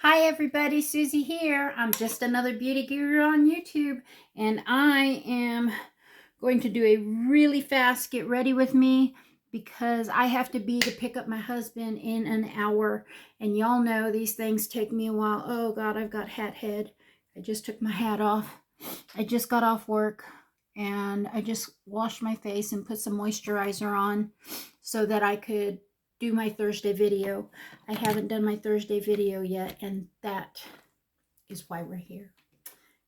Hi everybody, Susie here. I'm just another beauty guru on YouTube, and I am going to do a really fast get ready with me because I have to be to pick up my husband in an hour, and y'all know these things take me a while. Oh God, I've got hat head. I just took my hat off. I just got off work and I just washed my face and put some moisturizer on so that I could do my Thursday video. I haven't done my Thursday video yet, and that is why we're here,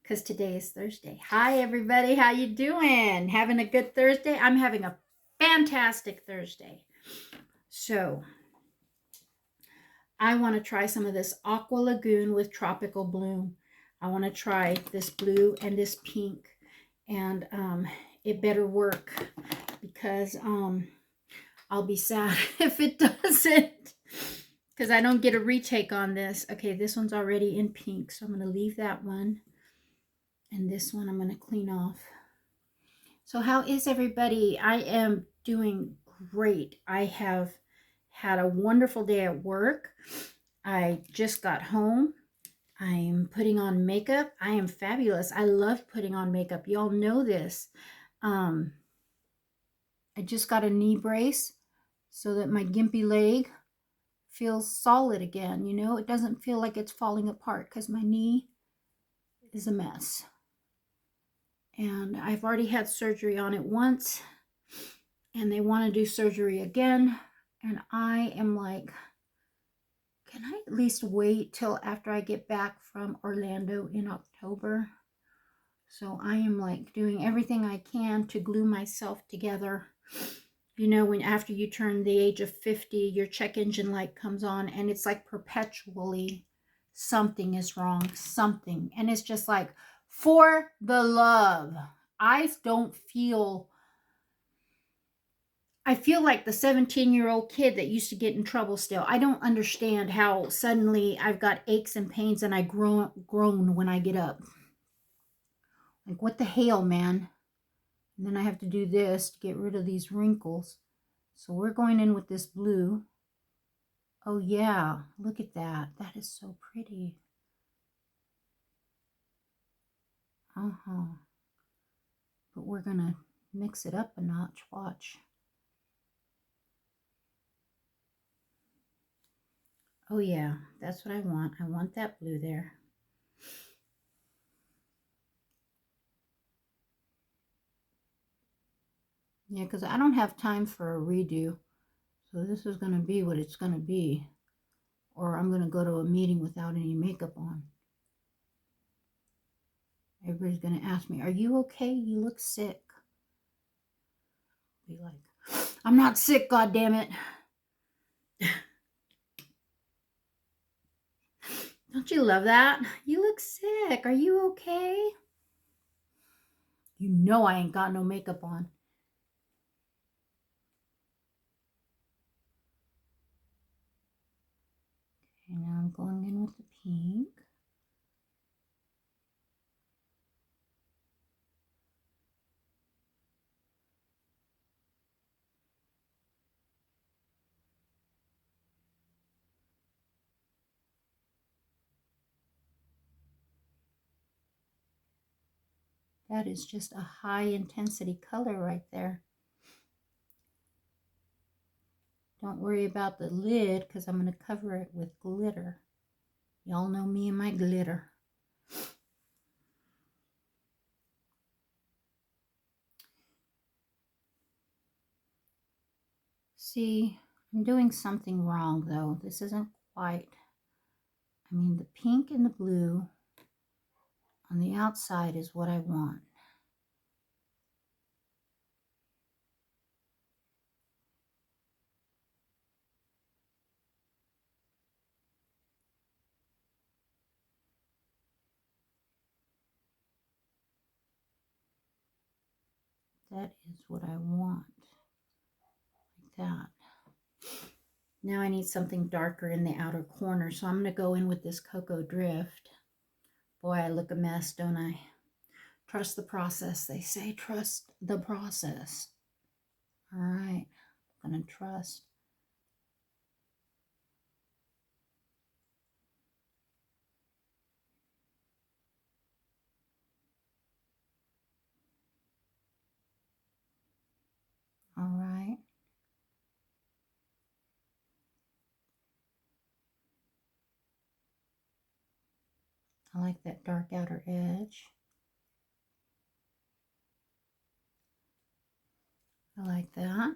because today is Thursday. Hi everybody, how you doing? Having a good Thursday? I'm having a fantastic Thursday. So I want to try some of this Aqua Lagoon with Tropical Bloom. I want to try this blue and this pink, and it better work because I'll be sad if it doesn't, because I don't get a retake on this. Okay, this one's already in pink, so I'm going to leave that one. And this one I'm going to clean off. So how is everybody? I am doing great. I have had a wonderful day at work. I just got home. I'm putting on makeup. I am fabulous. I love putting on makeup. Y'all know this. I just got a knee brace so that my gimpy leg feels solid again. You know, it doesn't feel like it's falling apart because my knee is a mess. And I've already had surgery on it once, and they want to do surgery again. And I am like, can I at least wait till after I get back from Orlando in October? So I am like doing everything I can to glue myself together. You know, when after you turn the age of 50, your check engine light comes on, and it's like perpetually something is wrong, something. And it's just like, for the love, I feel like the 17-year-old kid that used to get in trouble still. I don't understand how suddenly I've got aches and pains and I groan when I get up. Like, what the hell, man? And then I have to do this to get rid of these wrinkles. So we're going in with this blue. Oh yeah, look at that. That is so pretty. But we're going to mix it up a notch. Watch. Oh yeah, that's what I want. I want that blue there. Yeah, because I don't have time for a redo. So this is going to be what it's going to be. Or I'm going to go to a meeting without any makeup on. Everybody's going to ask me, are you okay? You look sick. Be like, I'm not sick, goddammit. Don't you love that? You look sick. Are you okay? You know I ain't got no makeup on. Okay, now I'm going in with the pink. That is just a high intensity color right there. Don't worry about the lid because I'm going to cover it with glitter. Y'all know me and my glitter. See, I'm doing something wrong though. This isn't quite. I mean, the pink and the blue on the outside is what I want. That is what I want. Like that. Now I need something darker in the outer corner, so I'm going to go in with this Cocoa Drift. Boy, I look a mess, don't I? Trust the process, they say. Trust the process. All right, I'm going to trust. I like that dark outer edge. I like that.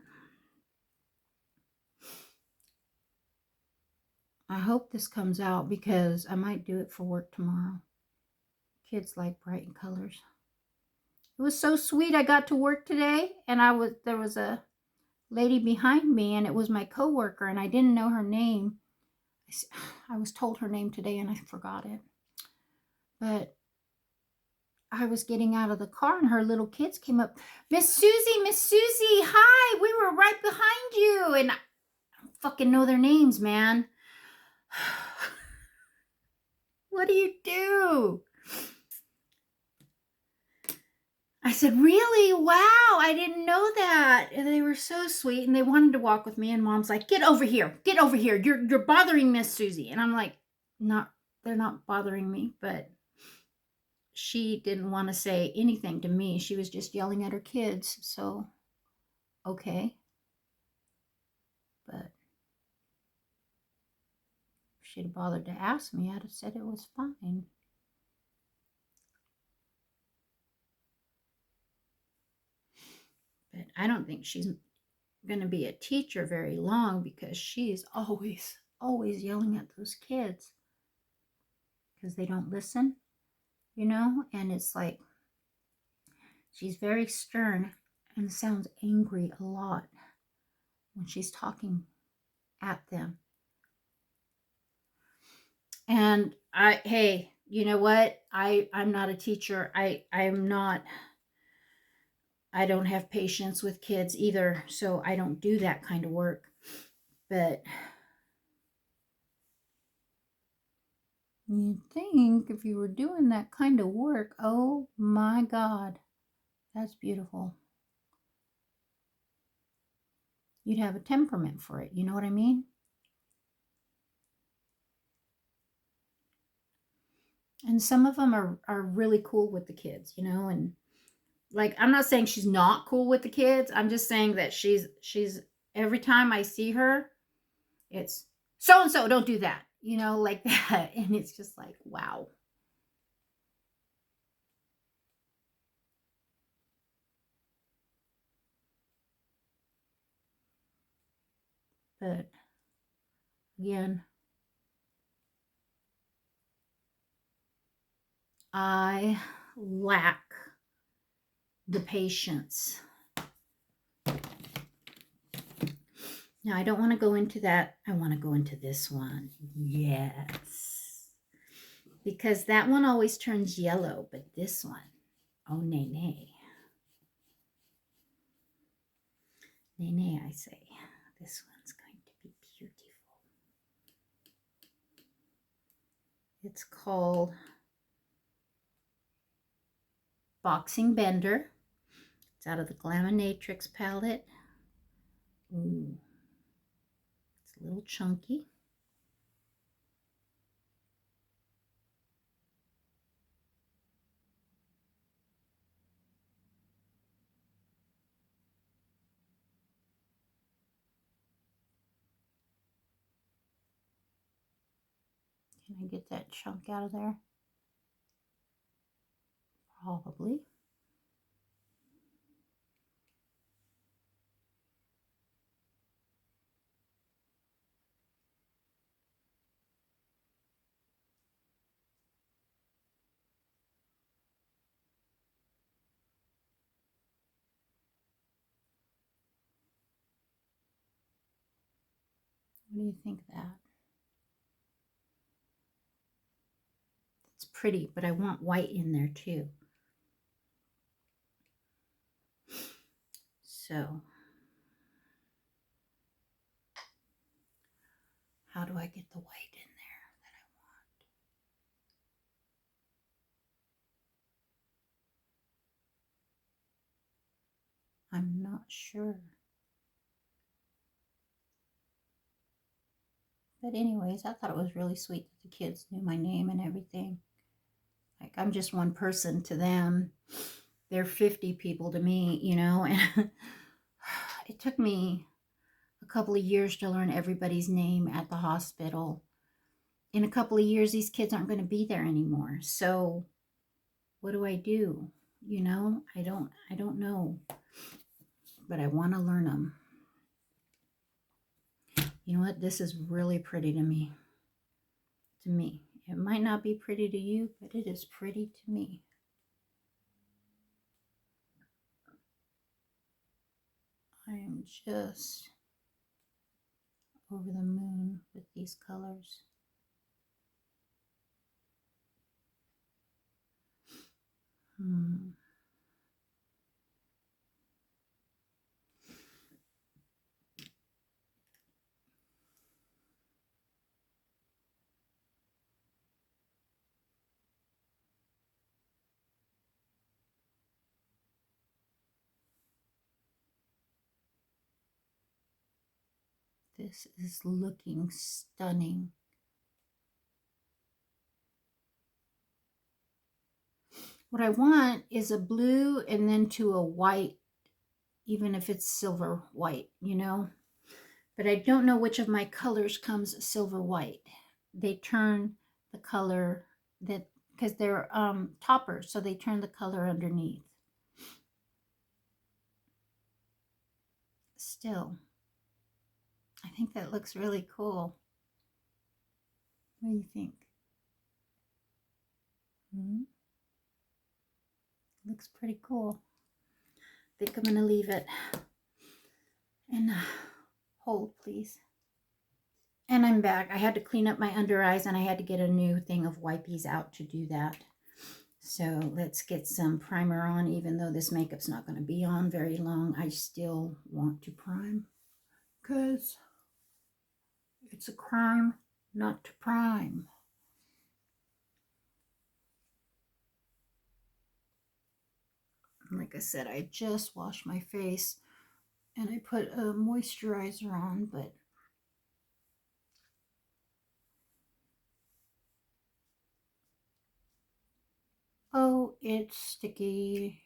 I hope this comes out because I might do it for work tomorrow. Kids like bright colors. It was so sweet. I got to work today and there was a lady behind me and it was my coworker and I didn't know her name. I was told her name today and I forgot it. But I was getting out of the car and her little kids came up. Miss Susie, hi, we were right behind you. And I don't fucking know their names, man. What do you do? I said, really? Wow, I didn't know that. And they were so sweet and they wanted to walk with me. And Mom's like, get over here. You're bothering Miss Susie. And I'm like, they're not bothering me, but she didn't want to say anything to me. She was just yelling at her kids. So, okay. But if she'd have bothered to ask me, I'd have said it was fine. But I don't think she's going to be a teacher very long because she's always yelling at those kids because they don't listen, you know? And it's like she's very stern and sounds angry a lot when she's talking at them. And hey, you know what? I'm not a teacher. I don't have patience with kids either, so I don't do that kind of work. But you'd think if you were doing that kind of work, oh my God, that's beautiful. You'd have a temperament for it, you know what I mean? And some of them are really cool with the kids, you know, and like, I'm not saying she's not cool with the kids. I'm just saying that she's every time I see her, it's so-and-so, don't do that, you know, like that. And it's just like, wow. But again, I lack the patience. Now, I don't want to go into that. I want to go into this one. Yes. Because that one always turns yellow, but this one, oh, nay, nay. Nay, nay, I say. This one's going to be beautiful. It's called Boxing Bender. It's out of the Glaminatrix palette. Ooh. It's a little chunky. Can I get that chunk out of there? Probably. What do you think of that? It's pretty, but I want white in there too. So, how do I get the white in there that I want? I'm not sure. But anyways, I thought it was really sweet that the kids knew my name and everything. Like, I'm just one person to them. They're 50 people to me, you know, and it took me a couple of years to learn everybody's name at the hospital. in a couple of years, these kids aren't going to be there anymore. So what do I do? You know, I don't know, but I want to learn them. You know what? This is really pretty to me. To me. It might not be pretty to you, but it is pretty to me. I am just over the moon with these colors. This is looking stunning. What I want is a blue and then to a white, even if it's silver white, you know? But I don't know which of my colors comes silver white. They turn the color that, because they're toppers, so they turn the color underneath. Still, I think that looks really cool. What do you think? Looks pretty cool. I think I'm going to leave it and hold, please. And I'm back. I had to clean up my under eyes and I had to get a new thing of wipies out to do that. So let's get some primer on. Even though this makeup's not going to be on very long, I still want to prime because it's a crime not to prime. Like I said, I just washed my face and I put a moisturizer on, but oh, it's sticky.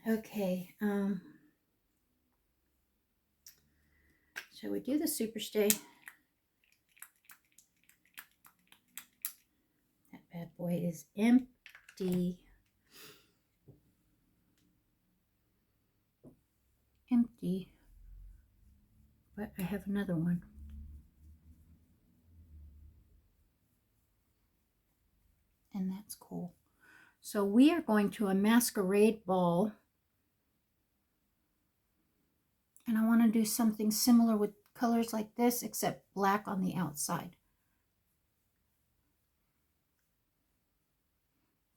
Okay, shall we do the Superstay? That bad boy is empty. Empty. But I have another one. And that's cool. So we are going to a masquerade ball. And I want to do something similar with colors like this, except black on the outside.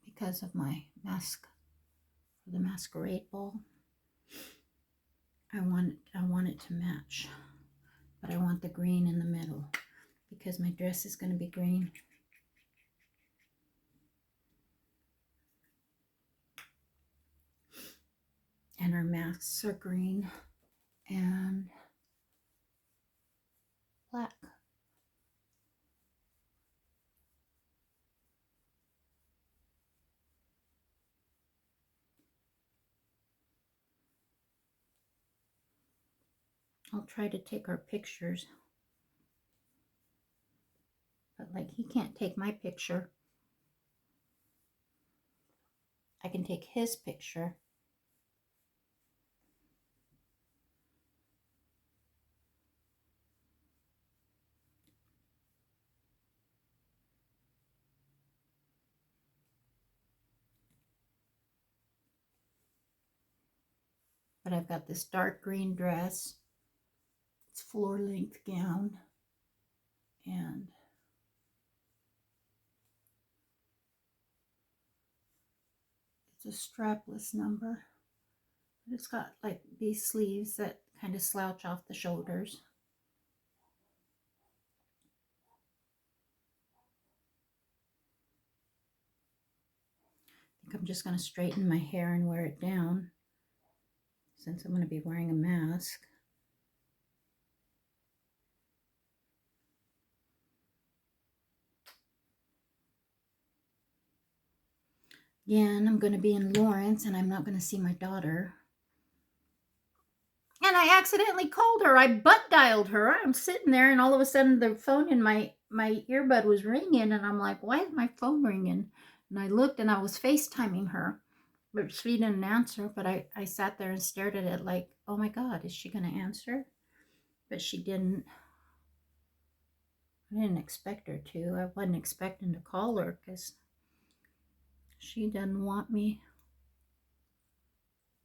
Because of my mask for the masquerade ball. I want it to match. But I want the green in the middle because my dress is going to be green. And our masks are green and black. I'll try to take our pictures. But like he can't take my picture. I can take his picture. But I've got this dark green dress. It's floor-length gown. And it's a strapless number. But it's got like these sleeves that kind of slouch off the shoulders. I think I'm just going to straighten my hair and wear it down since I'm going to be wearing a mask. Again, I'm going to be in Lawrence and I'm not going to see my daughter. And I accidentally called her. I butt dialed her. I'm sitting there, and all of a sudden the phone in my earbud was ringing, and I'm like, why is my phone ringing? And I looked, and I was FaceTiming her, but she didn't answer. But I sat there and stared at it like, oh my God, is she going to answer? But she didn't. I didn't expect her to. I wasn't expecting to call her because she doesn't want me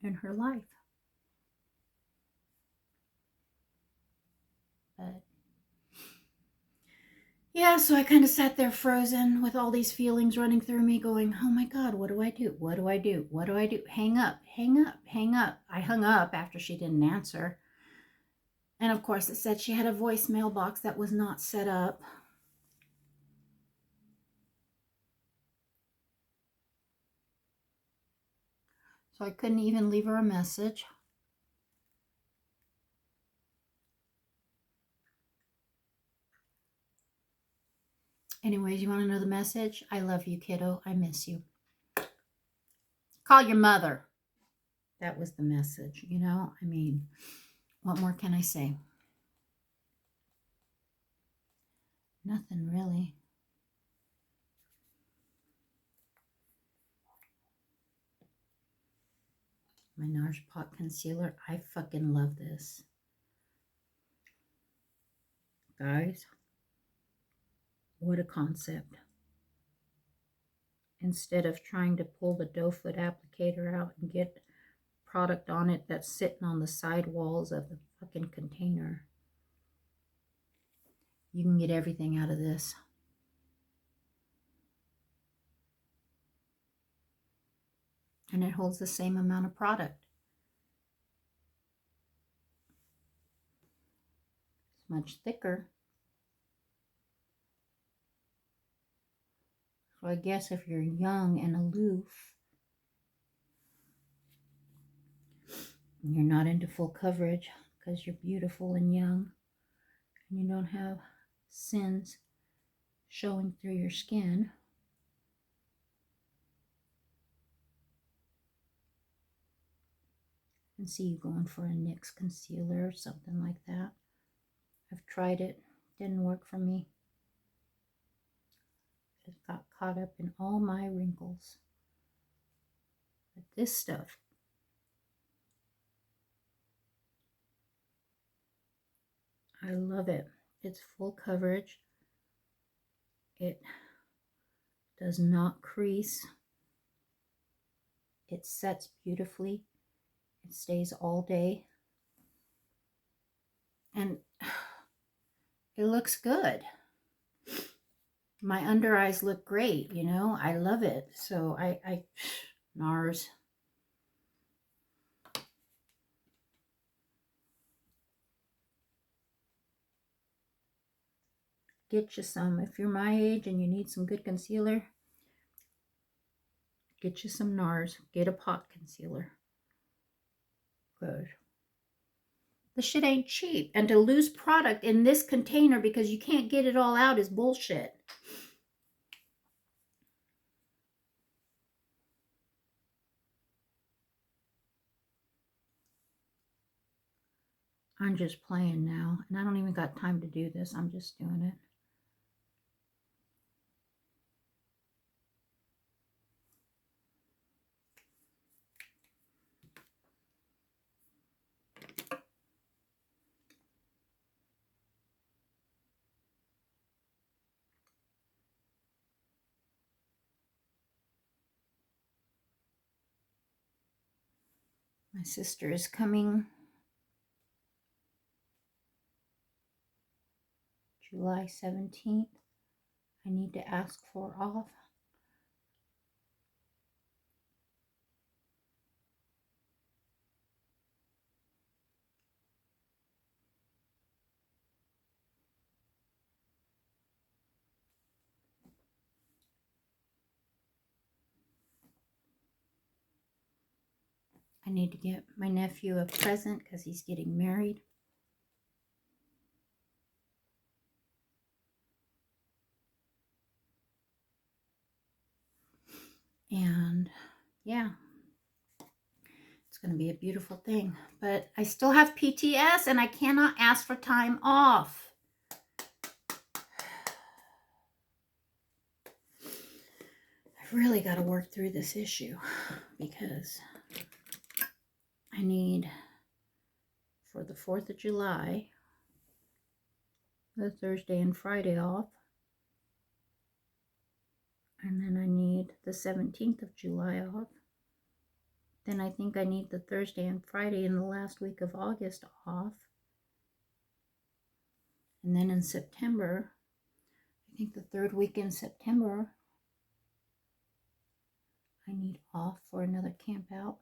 in her life. But yeah, so I kind of sat there frozen with all these feelings running through me going, oh my God, what do I do? What do I do? What do I do? Hang up, hang up, hang up. I hung up after she didn't answer. And of course it said she had a voicemail box that was not set up. So I couldn't even leave her a message. Anyways, you want to know the message? I love you, kiddo. I miss you. Call your mother. That was the message, you know? I mean, what more can I say? Nothing really. My NARS Pot Concealer. I fucking love this. Guys, what a concept. Instead of trying to pull the doe foot applicator out and get product on it that's sitting on the side walls of the fucking container, you can get everything out of this. And it holds the same amount of product. It's much thicker. So I guess if you're young and aloof, and you're not into full coverage because you're beautiful and young, and you don't have sins showing through your skin, and see you going for a NYX concealer or something like that. I've tried it. Didn't work for me. It got caught up in all my wrinkles. But this stuff, I love it. It's full coverage. It does not crease. It sets beautifully. It stays all day. And it looks good. My under eyes look great, you know. I love it. So NARS. Get you some. If you're my age and you need some good concealer, get you some NARS. Get a pot concealer. Good. The shit ain't cheap. And to lose product in this container because you can't get it all out is bullshit. I'm just playing now. And I don't even got time to do this. I'm just doing it. My sister is coming July 17th. I need to ask for off. I need to get my nephew a present because he's getting married. And yeah, it's going to be a beautiful thing. But I still have PTS and I cannot ask for time off. I've really got to work through this issue because I need, for the 4th of July, the Thursday and Friday off. And then I need the 17th of July off. Then I think I need the Thursday and Friday in the last week of August off. And then in September, I think the 3rd week in September, I need off for another camp out.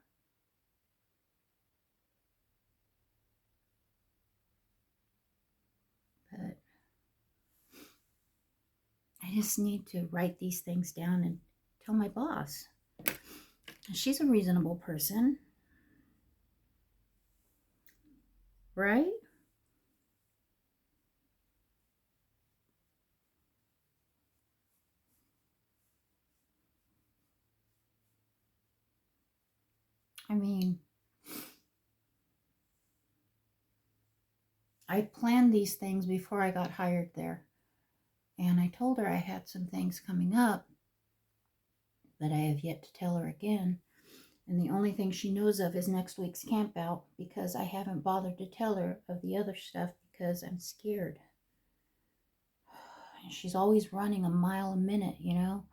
But I just need to write these things down and tell my boss. She's a reasonable person, right? I mean, I planned these things before I got hired there. And I told her I had some things coming up, but I have yet to tell her again. And the only thing she knows of is next week's camp out, because I haven't bothered to tell her of the other stuff because I'm scared. And she's always running a mile a minute, you know?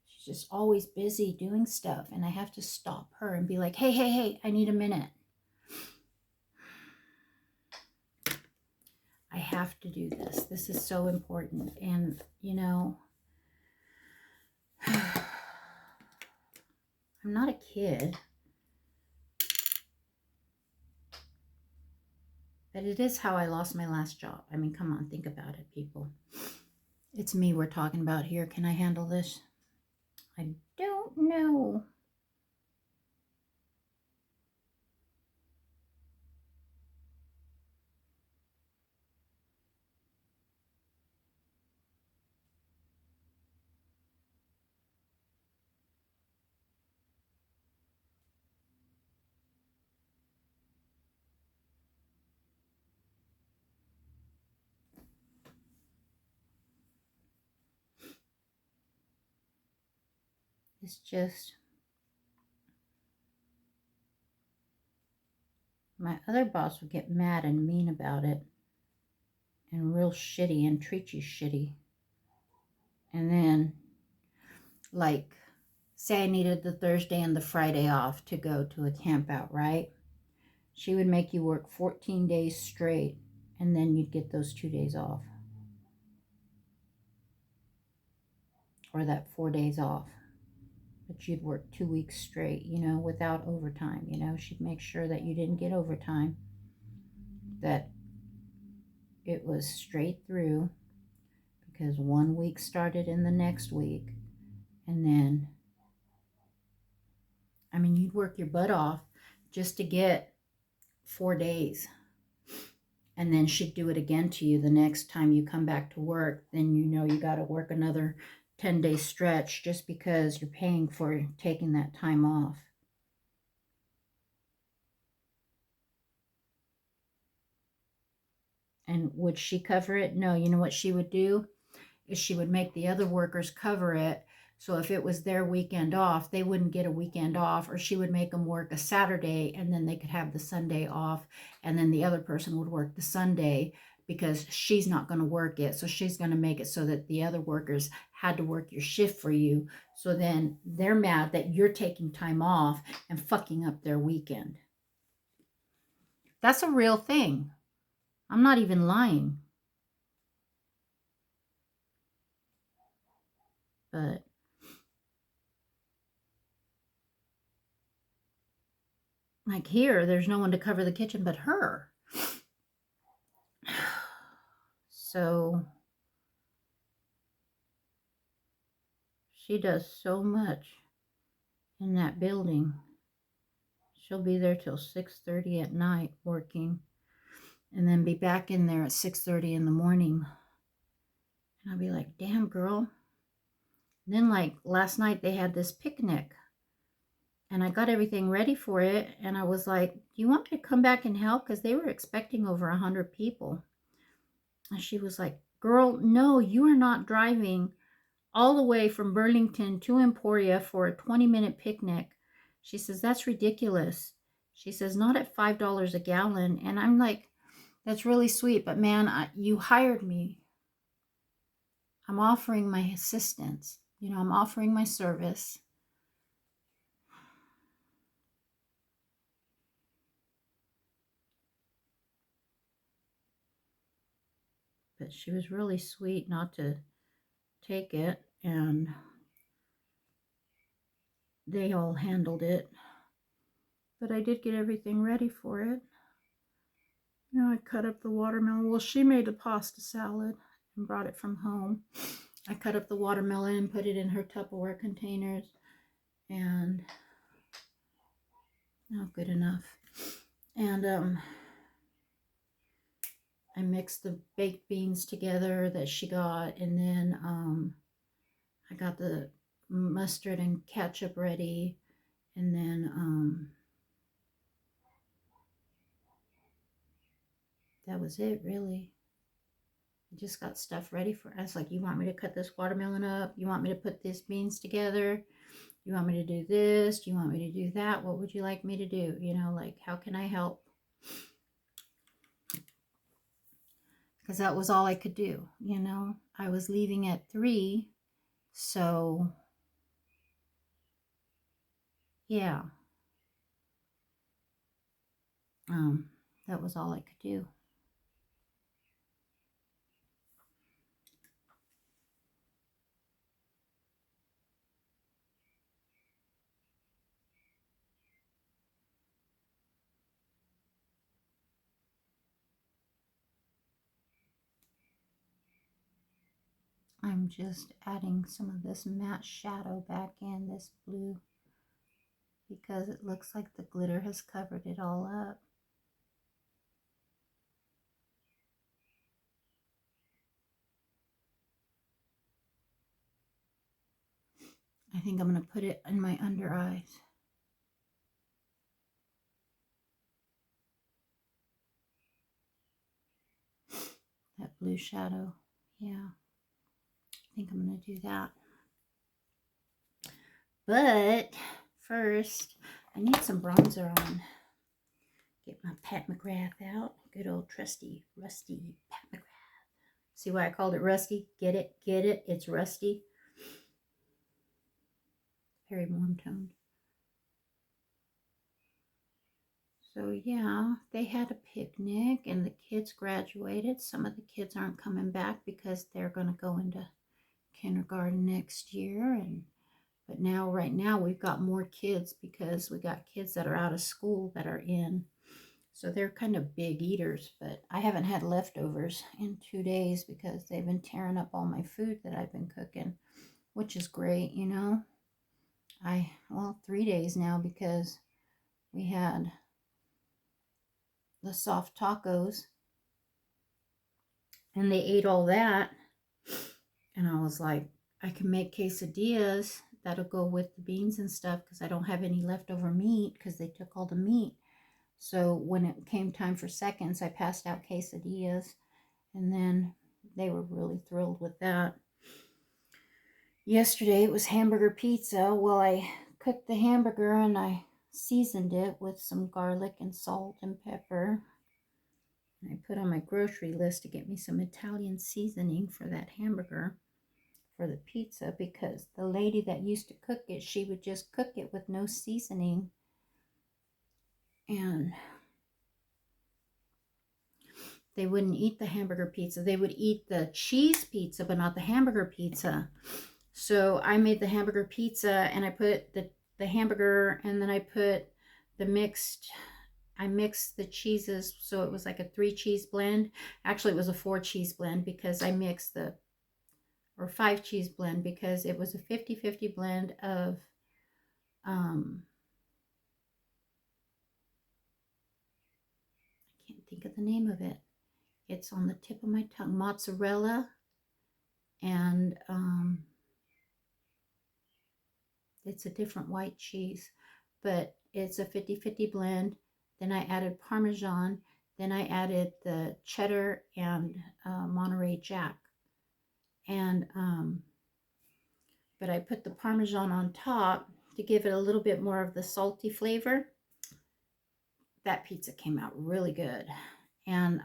She's just always busy doing stuff. And I have to stop her and be like, hey, I need a minute. I have to do this. This is so important. And, you know, I'm not a kid. But it is how I lost my last job. I mean, come on, think about it, people. It's me we're talking about here. Can I handle this? I don't know. It's just, my other boss would get mad and mean about it and real shitty and treat you shitty. And then, like, say I needed the Thursday and the Friday off to go to a camp out, right? She would make you work 14 days straight, and then you'd get those 2 days off. Or that 4 days off. But you'd work 2 weeks straight, you know, without overtime, you know. She'd make sure that you didn't get overtime, that it was straight through, because 1 week started in the next week. And then, I mean, you'd work your butt off just to get 4 days. And then she'd do it again to you the next time you come back to work. Then you know you got to work another 10-day stretch just because you're paying for taking that time off. And would she cover it? No. You know what she would do? Is she would make the other workers cover it. So if it was their weekend off, they wouldn't get a weekend off, or she would make them work a Saturday and then they could have the Sunday off, and then the other person would work the Sunday because she's not going to work it. So she's going to make it so that the other workers had to work your shift for you. So then they're mad that you're taking time off and fucking up their weekend. That's a real thing. I'm not even lying. But like here, there's no one to cover the kitchen but her. So she does so much in that building. She'll be there till 6:30 at night working, and then be back in there at 6:30 in the morning. And I'll be like, damn, girl. And then, like, last night they had this picnic, And I got everything ready for it. And I was like, do you want me to come back and help? Because they were expecting over 100 people. And she was like, girl, no, you are not driving all the way from Burlington to Emporia for a 20-minute picnic. She says, that's ridiculous. She says, not at $5 a gallon. And I'm like, that's really sweet. But man, you hired me. I'm offering my assistance. You know, I'm offering my service. But she was really sweet not to take it. And they all handled it. But I did get everything ready for it. You know, I cut up the watermelon. Well, she made a pasta salad and brought it from home. I cut up the watermelon and put it in her Tupperware containers. And, oh, good enough. And I mixed the baked beans together that she got. And then I got the mustard and ketchup ready. And then that was it, really. I just got stuff ready for us. Like, you want me to cut this watermelon up? You want me to put these beans together? You want me to do this? Do you want me to do that? What would you like me to do? You know, like, how can I help? Because that was all I could do, you know. I was leaving at 3, so yeah. That was all I could do. I'm just adding some of this matte shadow back in, this blue, because it looks like the glitter has covered it all up. I think I'm going to put it in my under eyes. That blue shadow. Yeah. I think I'm going to do that. But first, I need some bronzer on. Get my Pat McGrath out. Good old trusty, rusty Pat McGrath. See why I called it rusty? Get it? Get it? It's rusty. Very warm toned. So yeah, they had a picnic and the kids graduated. Some of the kids aren't coming back because they're going to go into kindergarten next year. But now, right now, we've got more kids because we got kids that are out of school that are in. So they're kind of big eaters, but I haven't had leftovers in 2 days because they've been tearing up all my food that I've been cooking, which is great, you know. Well, 3 days now because we had the soft tacos and they ate all that. And I was like, I can make quesadillas that'll go with the beans and stuff because I don't have any leftover meat because they took all the meat. So when it came time for seconds, I passed out quesadillas, and then they were really thrilled with that. Yesterday it was hamburger pizza. Well, I cooked the hamburger and I seasoned it with some garlic and salt and pepper. And I put on my grocery list to get me some Italian seasoning for that hamburger, for the pizza, because the lady that used to cook it, she would just cook it with no seasoning. And they wouldn't eat the hamburger pizza. They would eat the cheese pizza, but not the hamburger pizza. So I made the hamburger pizza and I put the hamburger and then I put I mixed the cheeses. So it was like a 3 cheese blend. Actually, it was a 4 cheese blend because I mixed or 5 cheese blend because it was a 50-50 blend of, I can't think of the name of it. It's on the tip of my tongue. Mozzarella and it's a different white cheese. but it's a 50-50 blend. Then I added Parmesan. Then I added the cheddar and Monterey Jack. And, but I put the Parmesan on top to give it a little bit more of the salty flavor. That pizza came out really good. And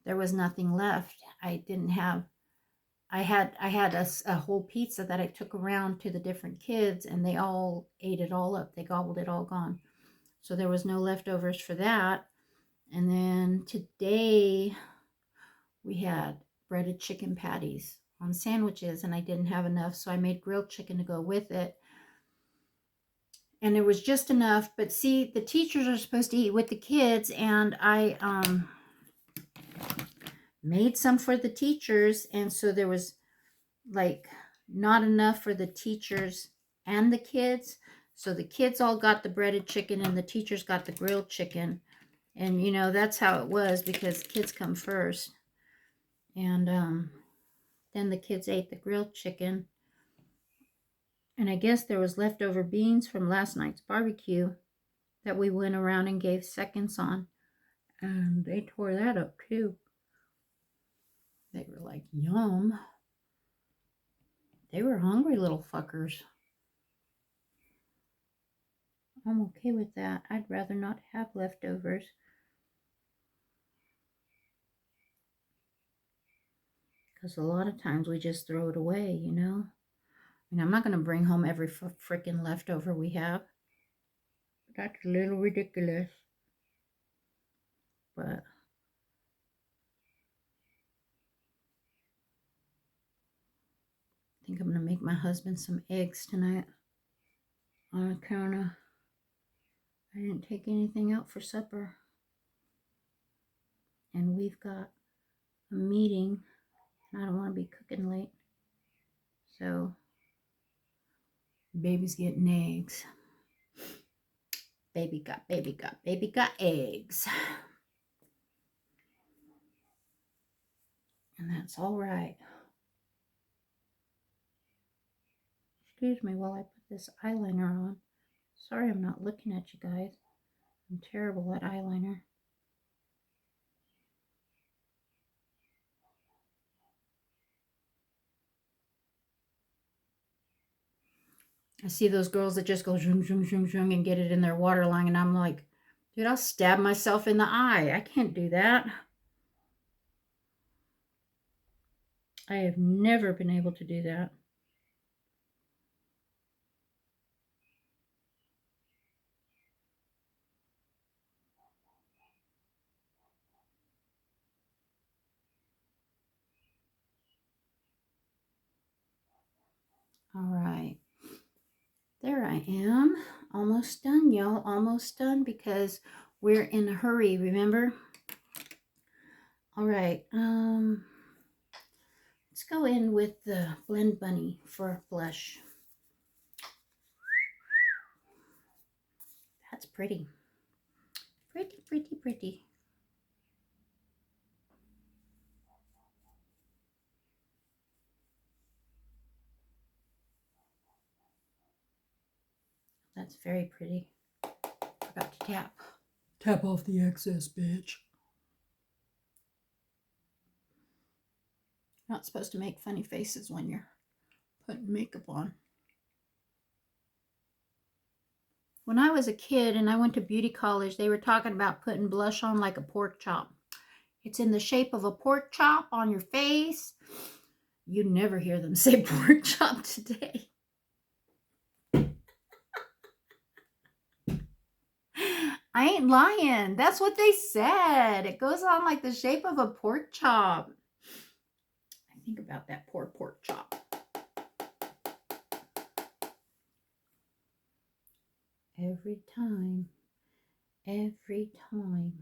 there was nothing left. I didn't have, I had a whole pizza that I took around to the different kids, and they all ate it all up. They gobbled it all gone. So there was no leftovers for that. And then today we had breaded chicken patties on sandwiches, and I didn't have enough, so I made grilled chicken to go with it. And there was just enough, but see, the teachers are supposed to eat with the kids, and I made some for the teachers, and so there was like not enough for the teachers and the kids. So the kids all got the breaded chicken and the teachers got the grilled chicken. And you know, that's how it was, because kids come first. And then the kids ate the grilled chicken. And I guess there was leftover beans from last night's barbecue that we went around and gave seconds on. And they tore that up too. They were like, yum. They were hungry little fuckers. I'm okay with that. I'd rather not have leftovers. Because a lot of times we just throw it away, you know? I mean, I'm not going to bring home every freaking leftover we have. That's a little ridiculous. But I think I'm going to make my husband some eggs tonight. On account of I didn't take anything out for supper. And we've got a meeting. And I don't want to be cooking late. So, baby's getting eggs. Baby got eggs. And that's all right. Excuse me while I put this eyeliner on. Sorry I'm not looking at you guys. I'm terrible at eyeliner. I see those girls that just go zoom, zoom, zoom, zoom and get it in their waterline, and I'm like, dude, I'll stab myself in the eye. I can't do that. I have never been able to do that. All right. There I am. Almost done, y'all. Almost done, because we're in a hurry, remember? All right. Let's go in with the Blend Bunny for blush. That's pretty. Pretty, pretty, pretty. That's very pretty. Forgot to tap. Tap off the excess, bitch. Not supposed to make funny faces when you're putting makeup on. When I was a kid and I went to beauty college, they were talking about putting blush on like a pork chop. It's in the shape of a pork chop on your face. You never hear them say pork chop today. I ain't lying. That's what they said. It goes on like the shape of a pork chop. I think about that poor pork chop. Every time. Every time.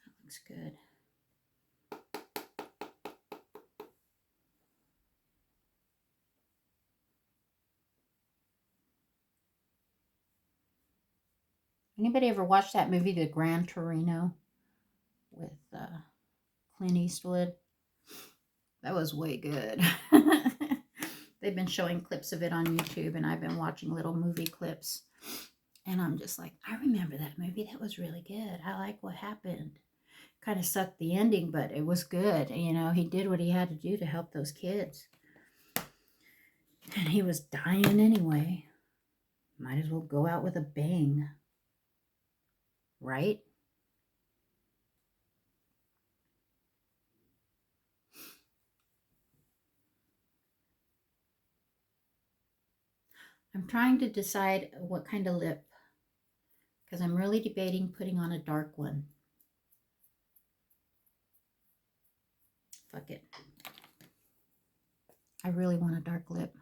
That looks good. Anybody ever watch that movie, The Gran Torino? with Clint Eastwood. That was way good. They've been showing clips of it on YouTube, and I've been watching little movie clips. And I'm just like, I remember that movie. That was really good. I like what happened. Kind of sucked the ending, but it was good. You know, he did what he had to do to help those kids. And he was dying anyway. Might as well go out with a bang. Right? I'm trying to decide what kind of lip, because I'm really debating putting on a dark one. Fuck it. I really want a dark lip.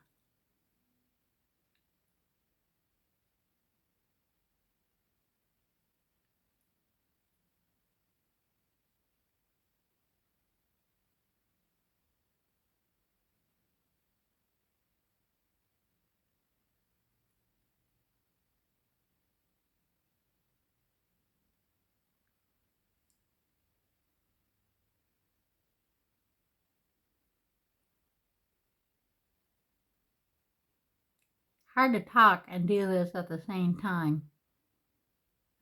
Hard to talk and do this at the same time.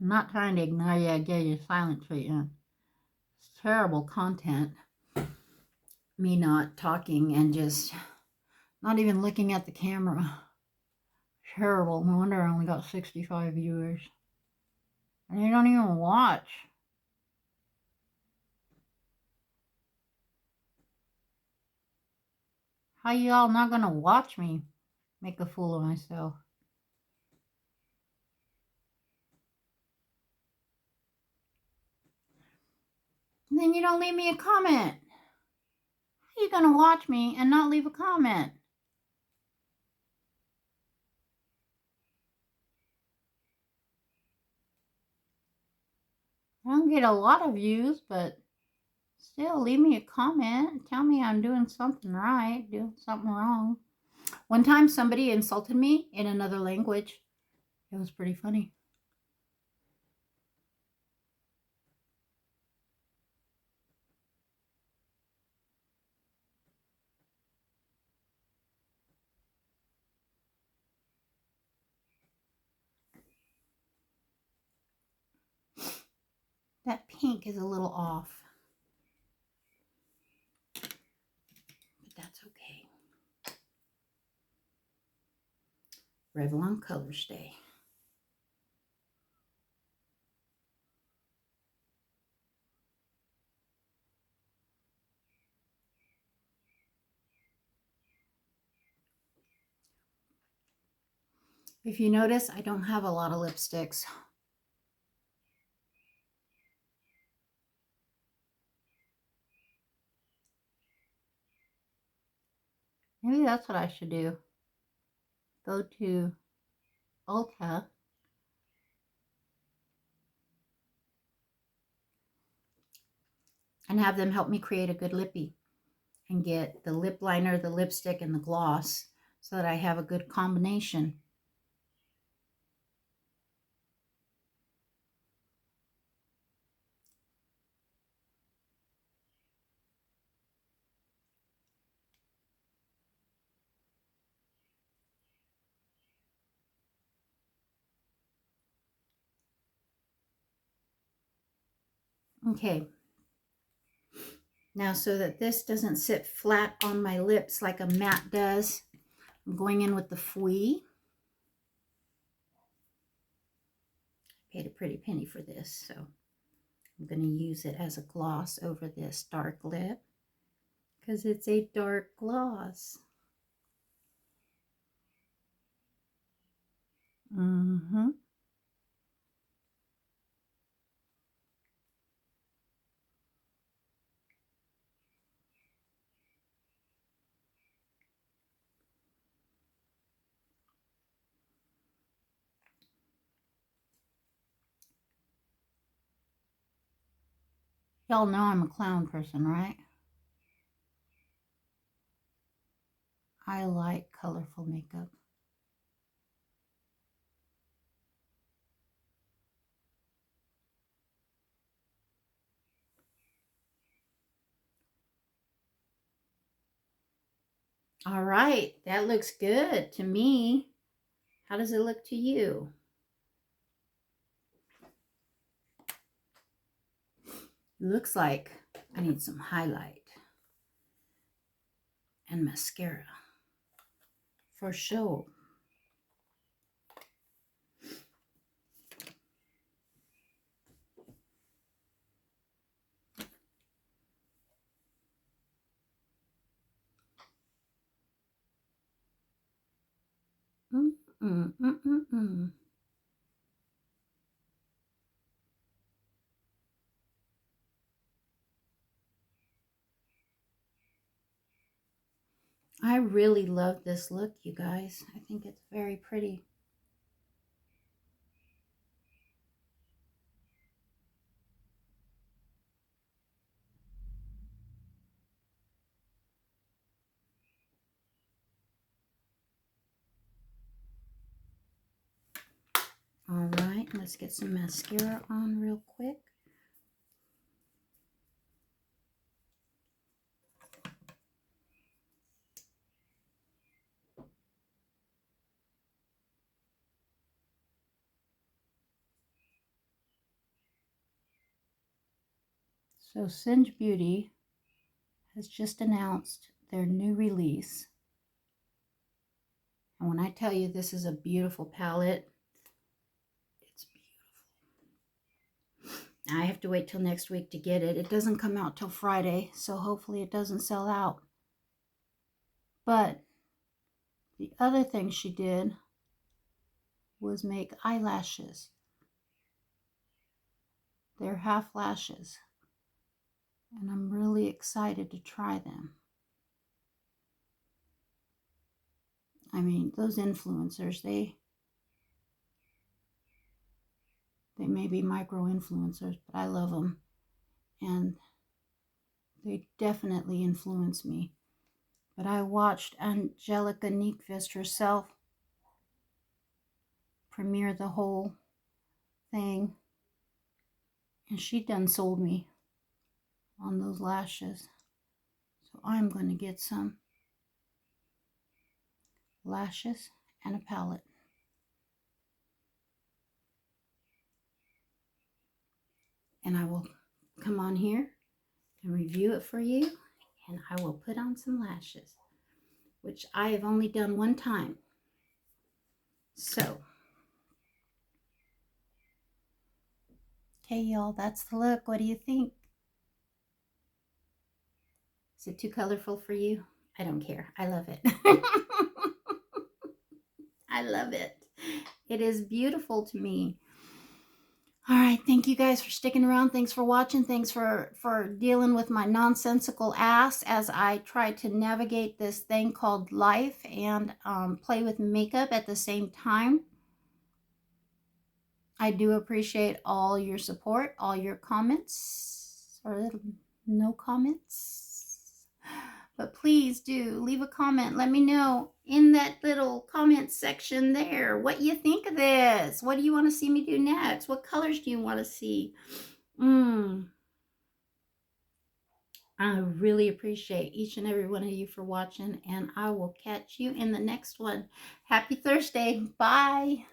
I'm not trying to ignore you. I gave you silent treatment. It's terrible content. Me not talking and just not even looking at the camera. Terrible. No wonder I only got 65 viewers. And you don't even watch. How you all not gonna watch me make a fool of myself? And then you don't leave me a comment. How you gonna watch me and not leave a comment? I don't get a lot of views, but still, leave me a comment. Tell me I'm doing something right, doing something wrong. One time somebody insulted me in another language. It was pretty funny. That pink is a little off. But that's okay. Revlon Color Stay. If you notice, I don't have a lot of lipsticks. Maybe that's what I should do. Go to Ulta and have them help me create a good lippy and get the lip liner, the lipstick, and the gloss so that I have a good combination. Okay. Now, so that this doesn't sit flat on my lips like a matte does, I'm going in with the Fui. Paid a pretty penny for this, so I'm going to use it as a gloss over this dark lip because it's a dark gloss. Y'all know I'm a clown person, right? I like colorful makeup. All right, that looks good to me. How does it look to you? Looks like I need some highlight and mascara for sure. Mm, mm, mm, mm, mm. I really love this look, you guys. I think it's very pretty. All right, let's get some mascara on real quick. So Singe Beauty has just announced their new release. And when I tell you this is a beautiful palette, it's beautiful. I have to wait till next week to get it. It doesn't come out till Friday, so hopefully it doesn't sell out. But the other thing she did was make eyelashes. They're half lashes. And I'm really excited to try them. I mean, those influencers, they may be micro influencers, but I love them. And they definitely influence me. But I watched Angelica Nyqvist herself premiere the whole thing. And she done sold me on those lashes. So I'm going to get some lashes and a palette. And I will come on here and review it for you. And I will put on some lashes, which I have only done one time. So, okay, y'all, that's the look. What do you think? Is it too colorful for you? I don't care. I love it. I love it. It is beautiful to me. All right, thank you guys for sticking around. Thanks for watching. Thanks for dealing with my nonsensical ass as I try to navigate this thing called life and play with makeup at the same time. I do appreciate all your support, all your comments, or no comments. But please do leave a comment. Let me know in that little comment section there what you think of this. What do you want to see me do next? What colors do you want to see? I really appreciate each and every one of you for watching, and I will catch you in the next one. Happy Thursday. Bye.